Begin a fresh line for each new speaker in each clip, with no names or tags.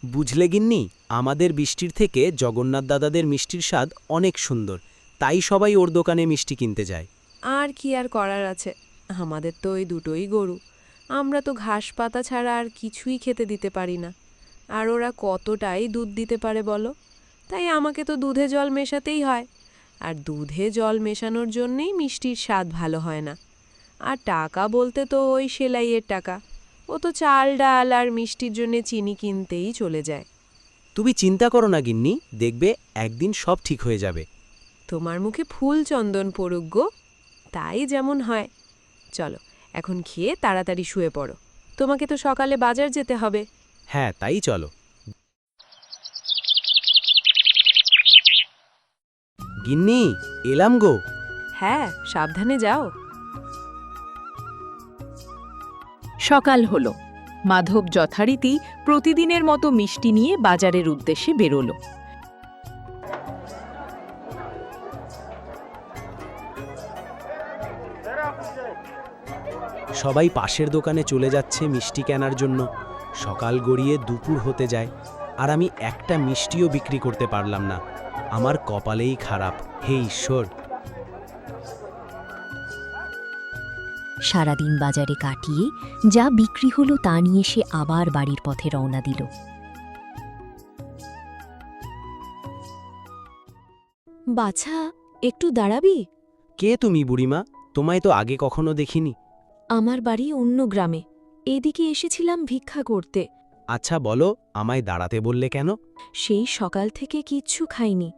বুঝলে গিন্নি, আমাদের বৃষ্টির থেকে জগন্নাথ দাদাদের মিষ্টির স্বাদ অনেক সুন্দর, তাই সবাই ওর দোকানে মিষ্টি কিনতে যায়।
আর কি আর করার আছে, আমাদের তো ওই দুটোই গরু, আমরা তো ঘাস পাতা ছাড়া আর কিছুই খেতে দিতে পারি না। আর ওরা কতটাই দুধ দিতে পারে বলো, তাই আমাকে তো দুধে জল মেশাতেই হয়। আর দুধে জল মেশানোর জন্যেই মিষ্টির স্বাদ ভালো হয় না। আর টাকা বলতে তো ওই সেলাইয়ের টাকা, ও তো চাল ডাল আর মিষ্টির জন্যে চিনি কিনতেই চলে যায়।
তুমি চিন্তা করো না গিন্নি, দেখবে একদিন সব ঠিক হয়ে যাবে।
তোমার মুখে ফুল চন্দন পড়ুক গো, তাই যেমন হয়। চলো এখন খেয়ে তাড়াতাড়ি শুয়ে পড়ো, তোমাকে তো সকালে বাজার যেতে হবে।
হ্যাঁ, তাই চলো। গিন্নি, এলাম গো।
হ্যাঁ, সাবধানে যাও।
সকাল হলো। মাধব যথারীতি প্রতিদিনের মতো মিষ্টি নিয়ে বাজারের উদ্দেশ্যে বেরোল।
সবাই পাশের দোকানে চলে যাচ্ছে মিষ্টি কেনার জন্য। সকাল গড়িয়ে দুপুর হতে যায়, আর আমি একটা মিষ্টিও বিক্রি করতে পারলাম না। আমার কপালেই খারাপ, হে ঈশ্বর।
সারাদিন বাজারে কাটিয়ে যা বিক্রি হলো তা নিয়ে সে আবার বাড়ির পথে রওনা দিল।
বাছা, একটু দাঁড়াবি?
কে তুমি বুড়িমা? তোমায় তো আগে কখনো দেখিনি।
আমার বাড়ি অন্য গ্রামে, এদিকে এসেছিলাম ভিক্ষা করতে।
আচ্ছা বলো, আমায় দাঁড়াতে বললে কেন?
সেই সকাল থেকে কিচ্ছু খাইনি,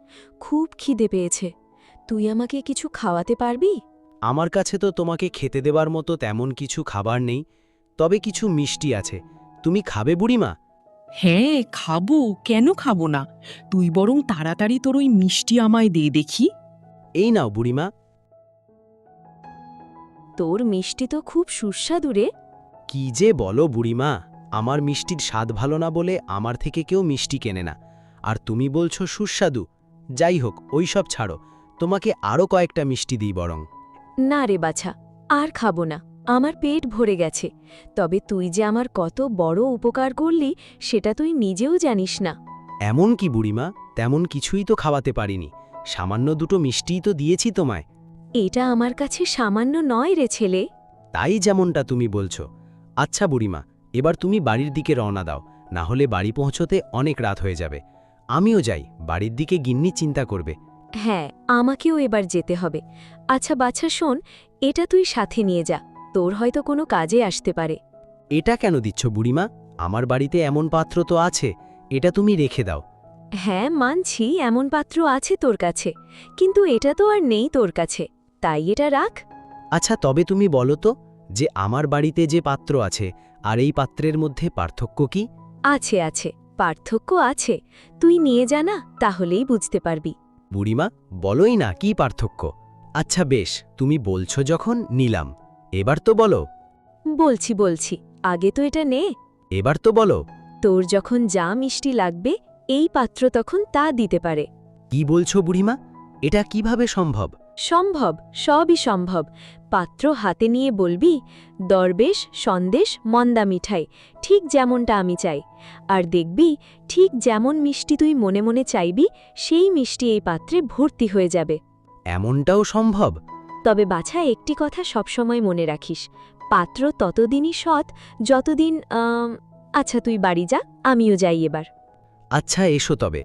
খুব খিদে পেয়েছে। তুই আমাকে কিছু খাওয়াতে পারবি?
আমার কাছে তো তোমাকে খেতে দেবার মতো তেমন কিছু খাবার নেই, তবে কিছু মিষ্টি আছে। তুমি খাবে বুড়িমা?
হ্যাঁ, খাবো, কেন খাবো না? তুই বরং তাড়াতাড়ি তোর ওই মিষ্টি আমায় দে দেখি।
এই নাও বুড়িমা।
তোর মিষ্টি তো খুব সুস্বাদু রে।
কি যে বলো বুড়িমা, আমার মিষ্টির স্বাদ ভালো না বলে আমার থেকে কেউ মিষ্টি কেনে না, আর তুমি বলছো সুস্বাদু। যাই হোক, ওই সব ছাড়ো, তোমাকে আরও কয়েকটা মিষ্টি দিই বরং।
না রে বাছা, আর খাবো না, আমার পেট ভরে গেছে। তবে তুই যে আমার কত বড় উপকার করলি সেটা তুই নিজেও জানিস না।
এমন কি বুড়িমা, তেমন কিছুই তো খাওয়াতে পারিনি, সামান্য দুটো মিষ্টিই তো দিয়েছি তোমায়।
এটা আমার কাছে সামান্য নয় রে ছেলে।
তাই যেমনটা তুমি বলছো। আচ্ছা বুড়িমা, এবার তুমি বাড়ির দিকে রওনা দাও, না হলে বাড়ি পৌঁছতে অনেক রাত হয়ে যাবে। আমিও যাই, বাড়ির দিকে গিন্নি চিন্তা করবে।
হ্যাঁ, আমাকেও এবার যেতে হবে। আচ্ছা বাছা শোন, এটা তুই সাথে নিয়ে যা, তোর হয়তো কোনো কাজে আসতে পারে।
এটা কেন দিচ্ছ বুড়িমা? আমার বাড়িতে এমন পাত্র তো আছে, এটা তুমি রেখে দাও।
হ্যাঁ মানছি, এমন পাত্র আছে তোর কাছে, কিন্তু এটা তো আর নেই তোর কাছে, তাই এটা রাখ।
আচ্ছা তবে তুমি বলো তো, যে আমার বাড়িতে যে পাত্র আছে আর এই পাত্রের মধ্যে পার্থক্য কি?
আছে আছে, পার্থক্য আছে, তুই নিয়ে যা না, তাহলেই বুঝতে পারবি।
বুড়িমা, বলোই না কি পার্থক্য। আচ্ছা বেশ, তুমি বলছো যখন, নিলাম। এবার তো বলো।
বলছি বলছি, আগে তো এটা নে।
এবার তো বলো।
তোর যখন যা মিষ্টি লাগবে এই পাত্র তখন তা দিতে পারে।
কি বলছো বুড়িমা? এটা কিভাবে সম্ভব?
সম্ভব, সবই সম্ভব। পাত্র হাতে নিয়ে বলবি, দরবেশ সন্দেশ মন্দা মিঠাই, ঠিক যেমনটা আমি চাই। আর দেখবি, ঠিক যেমন মিষ্টি তুই মনে মনে চাইবি সেই মিষ্টি এই পাত্রে ভর্তি হয়ে যাবে।
এমনটাও সম্ভব?
তবে বাছা, একটি কথা সবসময় মনে রাখিস, পাত্র ততদিনই সৎ যতদিন আচ্ছা তুই বাড়ি যা, আমিও যাই এবার।
আচ্ছা এসো তবে।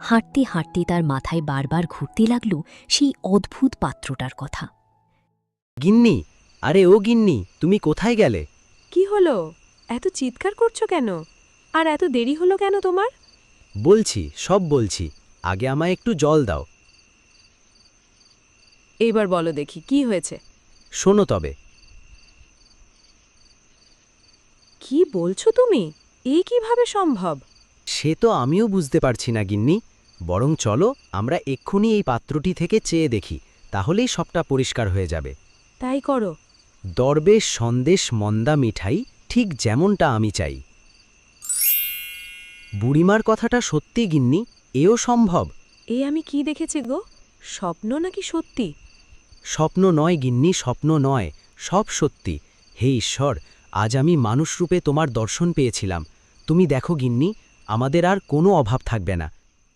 হাঁটতে হাঁটতে তার মাথায় বারবার ঘুরতে লাগল সেই অদ্ভুত পাত্রটার কথা।
গিন্নি, আরে ও গিন্নি, তুমি কোথায় গেলে?
কি হলো, এত চিৎকার করছো কেন? আর এত দেরি হলো কেন তোমার?
বলছি, সব বলছি, আগে আমায় একটু জল দাও।
এবার বলো দেখি কি হয়েছে।
শোনো তবে।
কি বলছো তুমি? এই কিভাবে সম্ভব?
সে তো আমিও বুঝতে পারছি না গিন্নি, বরং চলো আমরা এক্ষুনি এই পাত্রটি থেকে চেয়ে দেখি, তাহলেই সবটা পরিষ্কার হয়ে যাবে।
তাই করো।
দরবেশ সন্দেশ মন্দা মিঠাই, ঠিক যেমনটা আমি চাই। বুড়িমার কথাটা সত্যি গিন্নি, এও সম্ভব?
এ আমি কি দেখেছি গো, স্বপ্ন নাকি সত্যি?
স্বপ্ন নয় গিন্নি, স্বপ্ন নয়, সব সত্যি। হে ঈশ্বর, আজ আমি মানুষরূপে তোমার দর্শন পেয়েছিলাম, তুমি দেখো গিন্নি, আমাদের আর কোনো অভাব থাকবে না।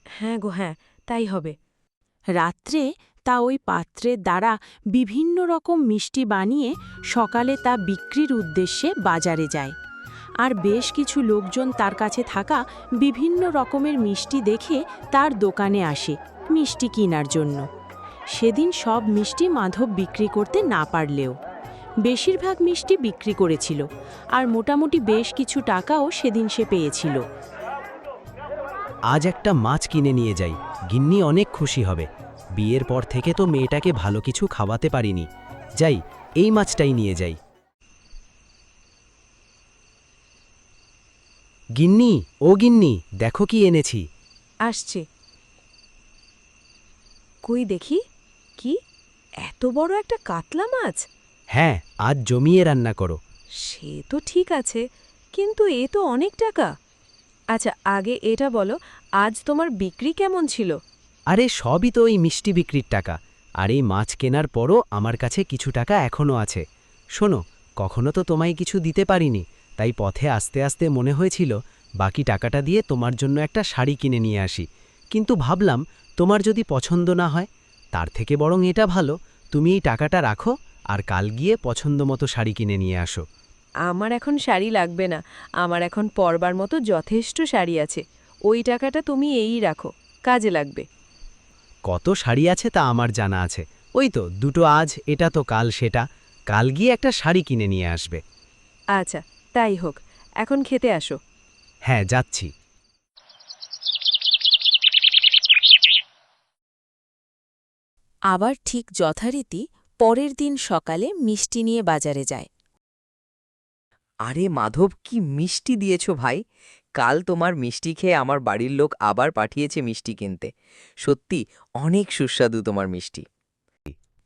হ্যাঁ গো হ্যাঁ, তাই হবে।
রাত্রে তা ওই পাত্রের দ্বারা বিভিন্ন রকম মিষ্টি বানিয়ে সকালে তা বিক্রির উদ্দেশ্যে বাজারে যায়। আর বেশ কিছু লোকজন তার কাছে থাকা বিভিন্ন রকমের মিষ্টি দেখে তার দোকানে আসে মিষ্টি কেনার জন্য। সেদিন সব মিষ্টি মাধব বিক্রি করতে না পারলেও বেশিরভাগ মিষ্টি বিক্রি করেছিল, আর মোটামুটি বেশ কিছু টাকাও সেদিন সে পেয়েছিল।
আজ একটা মাছ কিনে নিয়ে যাই, গিন্নি অনেক খুশি হবে। বিয়ের পর থেকে তো মেয়েটাকে ভালো কিছু খাওয়াতে পারিনি। যাই, এই মাছটাই নিয়ে যাই। গিন্নি, ও গিন্নি, দেখো কি এনেছি।
আসছে। কই দেখি, কি এত বড় একটা কাতলা মাছ!
হ্যাঁ, আজ জমিয়ে রান্না করো।
সে তো ঠিক আছে, কিন্তু এ তো অনেক টাকা। আচ্ছা, আগে এটা বলো, আজ তোমার বিক্রি কেমন ছিল?
আরে সবই তো ওই মিষ্টি বিক্রির টাকা, আর এই মাছ কেনার পরও আমার কাছে কিছু টাকা এখনও আছে। শোনো, কখনো তো তোমায় কিছু দিতে পারিনি, তাই পথে আস্তে আস্তে মনে হয়েছিল বাকি টাকাটা দিয়ে তোমার জন্য একটা শাড়ি কিনে নিয়ে আসি। কিন্তু ভাবলাম তোমার যদি পছন্দ না হয়, তার থেকে বরং এটা ভালো, তুমি এই টাকাটা রাখো আর কাল গিয়ে পছন্দ মতো শাড়ি কিনে নিয়ে আসো।
আমার এখন শাড়ি লাগবে না, আমার এখন পরবার মতো যথেষ্ট শাড়ি আছে। ওই টাকাটা তুমি এই রাখো, কাজে লাগবে।
কত শাড়ি আছে তা আমার জানা আছে, ওই তো দুটো আজ এটা তো কাল সেটা, কাল গিয়ে একটা শাড়ি কিনে নিয়ে আসবে।
আচ্ছা, তাই হোক, এখন খেতে আসো।
হ্যাঁ, যাচ্ছি।
আবার ঠিক যথারীতি পরের দিন সকালে মিষ্টি নিয়ে বাজারে যায়।
আরে মাধব, কি মিষ্টি দিয়েছো ভাই! কাল তোমার মিষ্টি খেয়ে আমার বাড়ির লোক আবার পাঠিয়েছে মিষ্টি কিনতে। সত্যি অনেক সুস্বাদু তোমার মিষ্টি।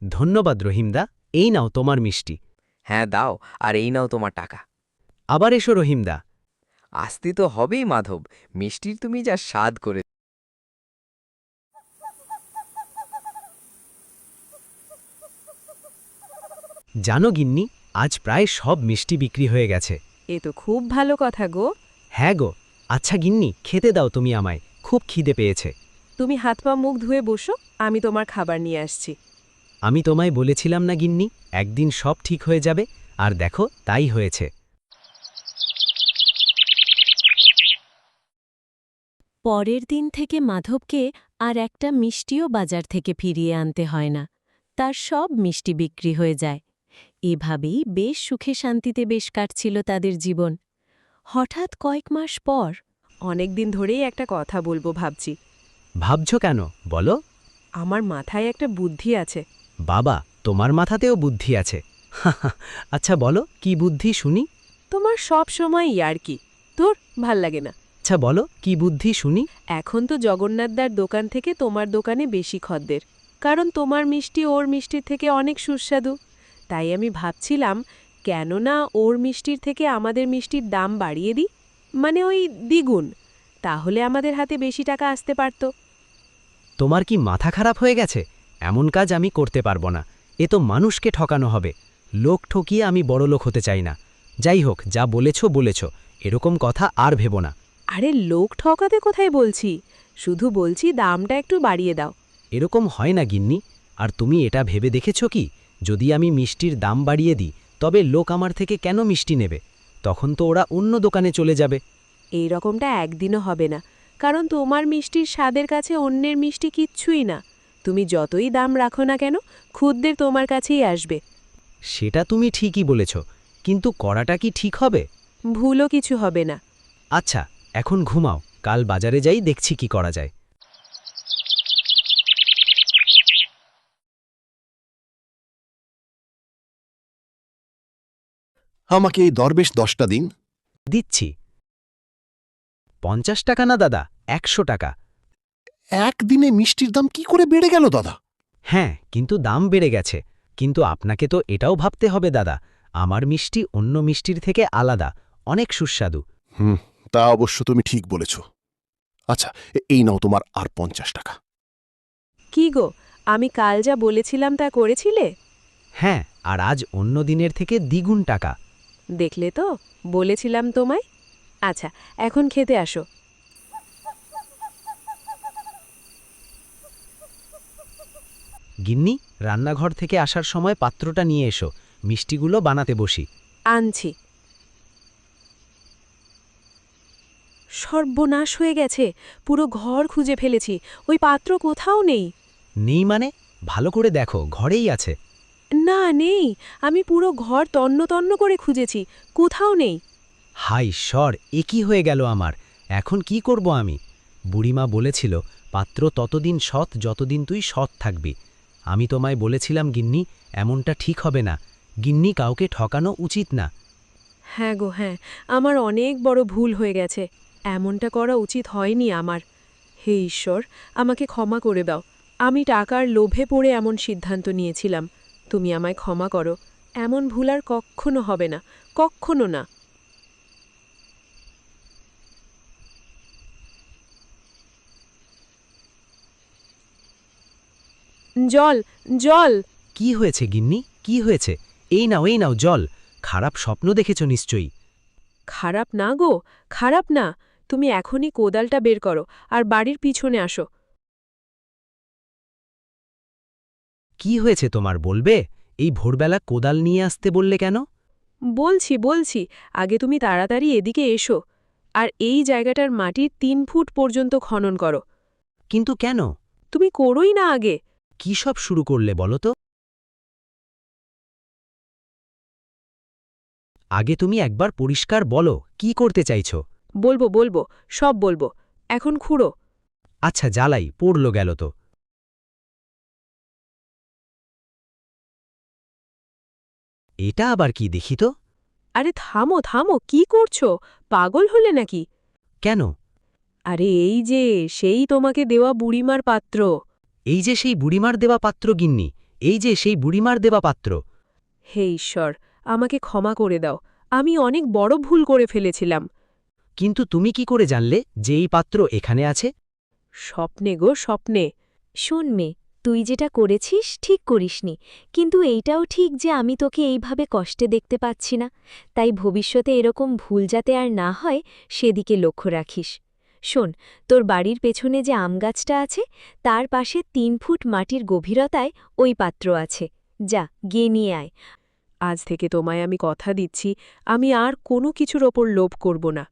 ধন্যবাদ রহিমদা, এই নাও তোমার মিষ্টি।
হ্যাঁ দাও, আর এই নাও তোমার টাকা।
আবার এসো রহিমদা।
আসতে তো হবেই মাধব, মিষ্টির তুমি যা স্বাদ করে।
জানো গিন্নি, আজ প্রায় সব মিষ্টি বিক্রি হয়ে গেছে।
এ তো খুব ভালো কথা গো।
হ্যাঁ গো। আচ্ছা গিন্নি, খেতে দাও তুমি আমায়, খুব খিদে পেয়েছে।
তুমি হাত পা মুখ ধুয়ে বসো, আমি তোমার খাবার নিয়ে আসছি।
আমি তোমায় বলেছিলাম না গিন্নি, একদিন সব ঠিক হয়ে যাবে, আর দেখো তাই হয়েছে।
পরের দিন থেকে মাধবকে আর একটা মিষ্টিও বাজার থেকে ফিরিয়ে আনতে হয় না, তার সব মিষ্টি বিক্রি হয়ে যায়। এভাবেই বেশ সুখে শান্তিতে বেশ কাটছিল তাদের জীবন। হঠাৎ কয়েক মাস পর
অনেক দিন ধরেই একটা কথা বলবো ভাবছি।
ভাবছো কেন, বলো।
আমার মাথায় একটা বুদ্ধি আছে।
বাবা, তোমার মাথাতেও বুদ্ধি আছে? আচ্ছা বলো, কি বুদ্ধি শুনি।
তোমার সব সময় ইয়ার্কি, তোর ভাল লাগে না।
আচ্ছা বলো, কি বুদ্ধি শুনি।
এখন তো জগন্নাথদার দোকান থেকে তোমার দোকানে বেশি খদ্দের, কারণ তোমার মিষ্টি ওর মিষ্টির থেকে অনেক সুস্বাদু। তাই আমি ভাবছিলাম, কেন না ওর মিষ্টির থেকে আমাদের মিষ্টির দাম বাড়িয়ে দিই, মানে ওই দ্বিগুণ। তাহলে আমাদের হাতে বেশি টাকা আসতে পারত।
তোমার কি মাথা খারাপ হয়ে গেছে? এমন কাজ আমি করতে পারবো না, এ তো মানুষকে ঠকানো হবে। লোক ঠকিয়ে আমি বড়লোক হতে চাই না। যাই হোক, যা বলেছ, এরকম কথা আর ভেবো না।
আরে লোক ঠকাতে কোথায় বলছি, শুধু বলছি দামটা একটু বাড়িয়ে দাও।
এরকম হয় না গিন্নি। আর তুমি এটা ভেবে দেখেছ কি, যদি আমি মিষ্টির দাম বাড়িয়ে দিই, তবে লোক আমার থেকে কেন মিষ্টি নেবে? তখন তো ওরা অন্য দোকানে চলে যাবে।
এই রকমটা একদিনও হবে না, কারণ তোমার মিষ্টির স্বাদের কাছে অন্যের মিষ্টি কিচ্ছুই না। তুমি যতই দাম রাখো না কেন, খুদ্দের তোমার কাছেই আসবে।
সেটা তুমি ঠিকই বলেছ, কিন্তু করাটা কি ঠিক হবে?
ভুলও কিছু হবে না।
আচ্ছা, এখন ঘুমাও, কাল বাজারে যাই, দেখছি কি করা যায়।
আমাকে এই দরবেশ 10টা দিন।
দিচ্ছি। 50 টাকা না দাদা, 100 টাকা।
একদিনে মিষ্টির দাম কি করে বেড়ে গেল দাদা?
হ্যাঁ, কিন্তু দাম বেড়ে গেছে। কিন্তু আপনাকে তো এটাও ভাবতে হবে দাদা, আমার মিষ্টি অন্য মিষ্টির থেকে আলাদা, অনেক সুস্বাদু।
তা অবশ্য তুমি ঠিক বলেছ। আচ্ছা, এই নাও তোমার আর 50 টাকা।
কি গো, আমি কাল যা বলেছিলাম তা করেছিলে?
হ্যাঁ, আর আজ অন্য দিনের থেকে দ্বিগুণ টাকা।
দেখলে তো, বলেছিলাম তোমায়। আচ্ছা, এখন খেতে আসো।
গিন্নি, রান্নাঘর থেকে আসার সময় পাত্রটা নিয়ে এসো, মিষ্টিগুলো বানাতে বসি।
আনছি। সর্বনাশ হয়ে গেছে, পুরো ঘর খুঁজে ফেলেছি, ওই পাত্র কোথাও নেই।
নেই মানে? ভালো করে দেখো, ঘরেই আছে।
না, নেই। আমি পুরো ঘর তন্ন তন্ন করে খুঁজেছি, কোথাও নেই।
হায় ঈশ্বর, এ কি হয়ে গেল আমার! এখন কি করব আমি? বুড়িমা বলেছিল, পাত্র ততদিন সৎ যতদিন তুই সৎ থাকবি। আমি তোমায় বলেছিলাম গিন্নি, এমনটা ঠিক হবে না। গিন্নি, কাউকে ঠকানো উচিত না।
হ্যাঁ গো হ্যাঁ, আমার অনেক বড় ভুল হয়ে গেছে। এমনটা করা উচিত হয়নি আমার। হে ঈশ্বর, আমাকে ক্ষমা করে দাও। আমি টাকার লোভে পড়ে এমন সিদ্ধান্ত নিয়েছিলাম। তুমি আমায় ক্ষমা করো। এমন ভুল আর কক্ষনো হবে না, কক্ষনো না। জল, জল।
কি হয়েছে গিন্নি, কি হয়েছে? এই নাও জল। খারাপ স্বপ্ন দেখেছ নিশ্চয়ই।
খারাপ না গো, খারাপ না। তুমি এখনই কোদালটা বের করো আর বাড়ির পিছনে আসো।
কি হয়েছে তোমার, বলবে? এই ভোরবেলা কোদাল নিয়ে আসতে বললে কেন?
বলছি বলছি, আগে তুমি তাড়াতাড়ি এদিকে এসো। আর এই জায়গাটার মাটির ৩ ফুট পর্যন্ত খনন করো।
কিন্তু কেন?
তুমি করোই না আগে।
কি সব শুরু করলে বলো তো? আগে তুমি একবার পরিষ্কার বলো, কি করতে চাইছো?
বলবো বলবো, সব বলবো। এখন খুঁড়ো।
আচ্ছা, জ্বালাই পড়ল গেল তো। এটা আবার কি দেখি তো?
আরে থামো থামো, কি করছো? পাগল হলে নাকি?
কেন?
আরে এই যে সেই তোমাকে দেওয়া বুড়িমার পাত্র।
এই যে সেই বুড়িমার দেওয়া পাত্র গিন্নি, এই যে সেই বুড়িমার দেওয়া পাত্র।
হে ঈশ্বর, আমাকে ক্ষমা করে দাও। আমি অনেক বড় ভুল করে ফেলেছিলাম।
কিন্তু তুমি কি করে জানলে যে এই পাত্র এখানে আছে?
স্বপ্নে গো, স্বপ্নে।
শোন মেয়ে, তুই যেটা করেছিস ঠিক করিসনি, কিন্তু এইটাও ঠিক যে আমি তোকে এইভাবে কষ্টে দেখতে পাচ্ছি না, তাই ভবিষ্যতে এরকম ভুল যাতে আর না হয় সেদিকে লক্ষ্য রাখিস। শোন, তোর বাড়ির পেছনে যে আম গাছটা আছে তার পাশে ৩ ফুট মাটির গভীরতায় ওই পাত্র আছে। যা, গিয়ে নিয়ে আয়।
আজ থেকে তোমায় আমি কথা দিচ্ছি, আমি আর কোনো কিছুর ওপর লোভ করব না।